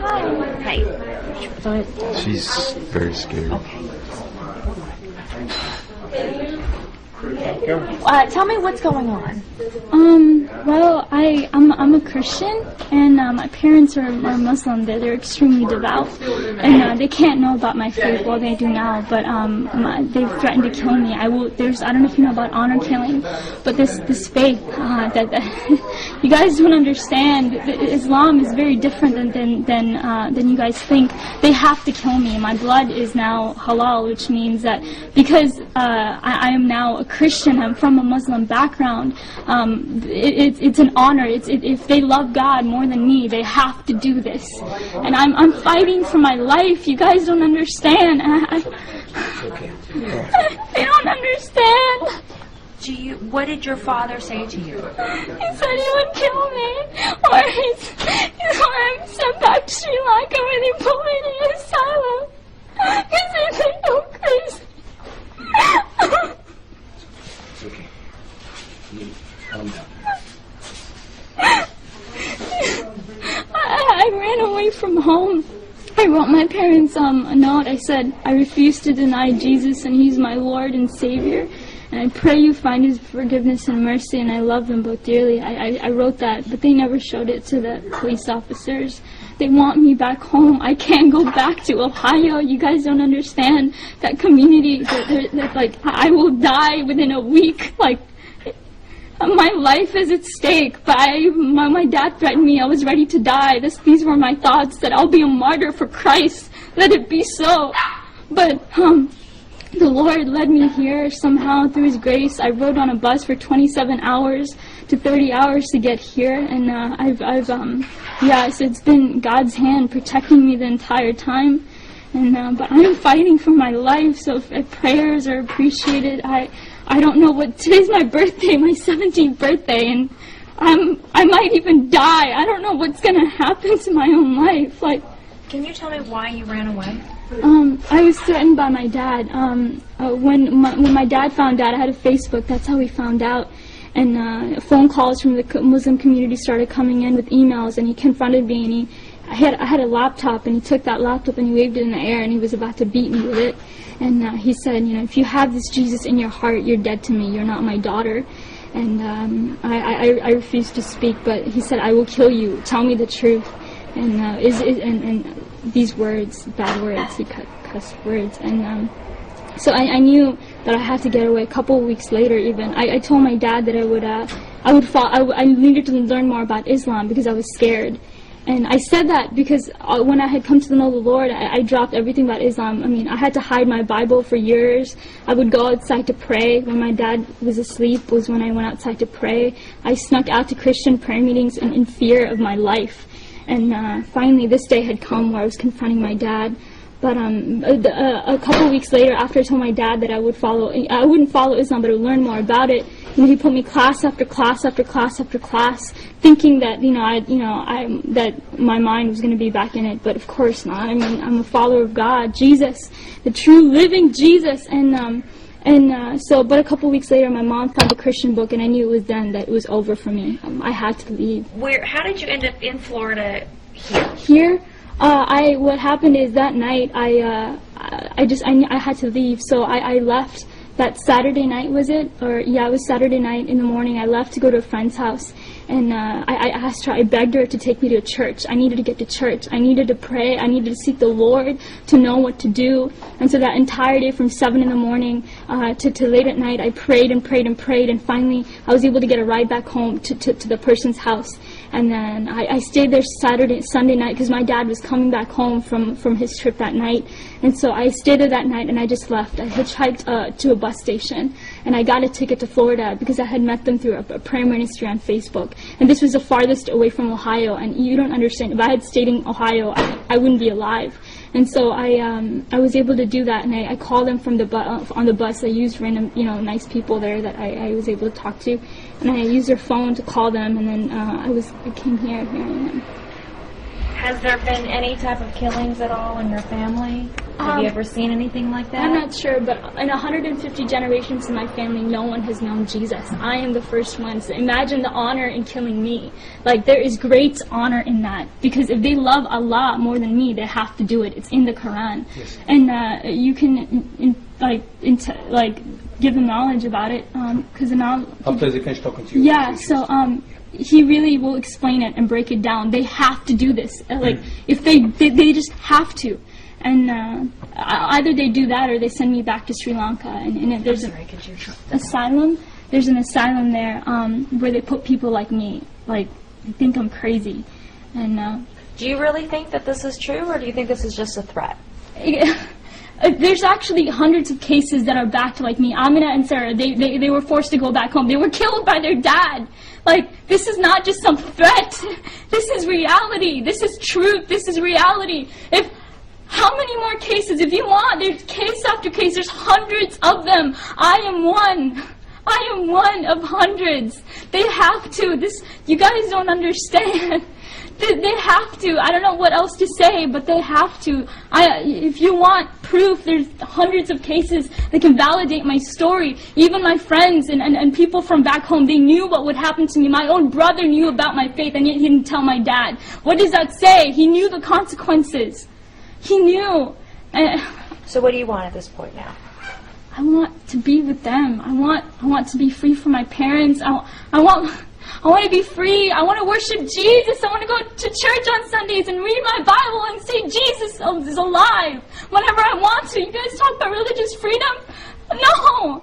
Hi. She's very scared. Tell me what's going on. Well, I'm a Christian, and my parents are Muslim. They're extremely devout, and they can't know about my faith. Well, they do now, but they've threatened to kill me. I don't know if you know about honor killing, but this faith that you guys don't understand. Islam is very different than you guys think. They have to kill me. My blood is now halal, which means that because I am now a Christian, I'm from a Muslim background. It's an honor. If they love God more than me, they have to do this. And I'm fighting for my life. You guys don't understand. They don't understand. What did your father say to you? He said he would kill me, or I'm sent back to Sri Lanka where they put me in an asylum because they think I'm crazy. It's okay. You calm down. I ran away from home. I wrote my parents a note. I said, I refuse to deny Jesus and He's my Lord and Savior. And I pray you find His forgiveness and mercy, and I love them both dearly. I wrote that, but they never showed it to the police officers. They want me back home. I can't go back to Ohio. You guys don't understand that community. Like, I will die within a week. Like, my life is at stake. But my dad threatened me. I was ready to die. These were my thoughts, that I'll be a martyr for Christ. Let it be so. But the Lord led me here somehow through His grace. I rode on a bus for 27 hours to 30 hours to get here, and so it's been God's hand protecting me the entire time. And but I'm fighting for my life, so if prayers are appreciated. I don't know what, today's my birthday, my 17th birthday, and I might even die. I don't know what's gonna happen to my own life. Like, can you tell me why you ran away? I was threatened by my dad. When my dad found out, I had a Facebook, that's how we found out. And phone calls from the Muslim community started coming in with emails, and he confronted me, and I had a laptop, and he took that laptop and he waved it in the air, and he was about to beat me with it. And he said, if you have this Jesus in your heart, you're dead to me, you're not my daughter. And I refused to speak, but he said, I will kill you, tell me the truth. And these words, bad words, he cussed words, and so I knew that I had to get away. A couple of weeks later, even I told my dad that I needed to learn more about Islam because I was scared. And I said that because when I had come to know the Lord, I dropped everything about Islam. I mean, I had to hide my Bible for years. I would go outside to pray. When my dad was asleep was when I went outside to pray. I snuck out to Christian prayer meetings in fear of my life. And finally, this day had come where I was confronting my dad. But a couple of weeks later, after I told my dad that I wouldn't follow Islam, but I would learn more about it, he put me class after class after class after class, thinking that that my mind was going to be back in it. But of course not. I mean, I'm a follower of God, Jesus, the true living Jesus. But a couple of weeks later, my mom found a Christian book, and I knew it was then that it was over for me. I had to leave. How did you end up in Florida here? Here? What happened is that night I had to leave, so I left that Saturday night, was it? It was Saturday night in the morning. I left to go to a friend's house, and I asked her, I begged her to take me to church. I needed to get to church. I needed to pray. I needed to seek the Lord to know what to do. And so that entire day from 7 in the morning to late at night, I prayed and prayed and prayed, and finally I was able to get a ride back home to the person's house. And then I stayed there Sunday night, because my dad was coming back home from his trip that night. And so I stayed there that night, and I just left. I hitchhiked to a bus station, and I got a ticket to Florida because I had met them through a prayer ministry on Facebook. And this was the farthest away from Ohio, and you don't understand. If I had stayed in Ohio, I wouldn't be alive. And so I was able to do that, and I called them from on the bus. I used random, nice people there that I was able to talk to, and I used their phone to call them, and then I came here. Here I am. Has there been any type of killings at all in your family? Have you ever seen anything like that? I'm not sure, but in 150 generations in my family, no one has known Jesus. I am the first one. So imagine the honor in killing me. Like, there is great honor in that. Because if they love Allah more than me, they have to do it. It's in the Quran. Yes. And you can, give them knowledge about it. Because now... After they finish talking to you. Yeah, so he really will explain it and break it down. They have to do this. If they just have to. And either they do that or they send me back to Sri Lanka. And there's an asylum. There's an asylum there where they put people like me. Like, they think I'm crazy. And Do you really think that this is true, or do you think this is just a threat? there's actually hundreds of cases that are backed like me. Amina and Sarah, they were forced to go back home. They were killed by their dad. Like, this is not just some threat. This is reality. This is truth. This is reality. How many more cases? If you want, there's case after case. There's hundreds of them. I am one. I am one of hundreds. They have to. You guys don't understand. They have to. I don't know what else to say, but they have to. If you want proof, there's hundreds of cases that can validate my story. Even my friends and people from back home, they knew what would happen to me. My own brother knew about my faith, and yet he didn't tell my dad. What does that say? He knew the consequences. He knew. So what do you want at this point now? I want to be with them. I want to be free from my parents. I want to be free. I want to worship Jesus. I want to go to church on Sundays and read my Bible and say Jesus is alive whenever I want to. You guys talk about religious freedom? No.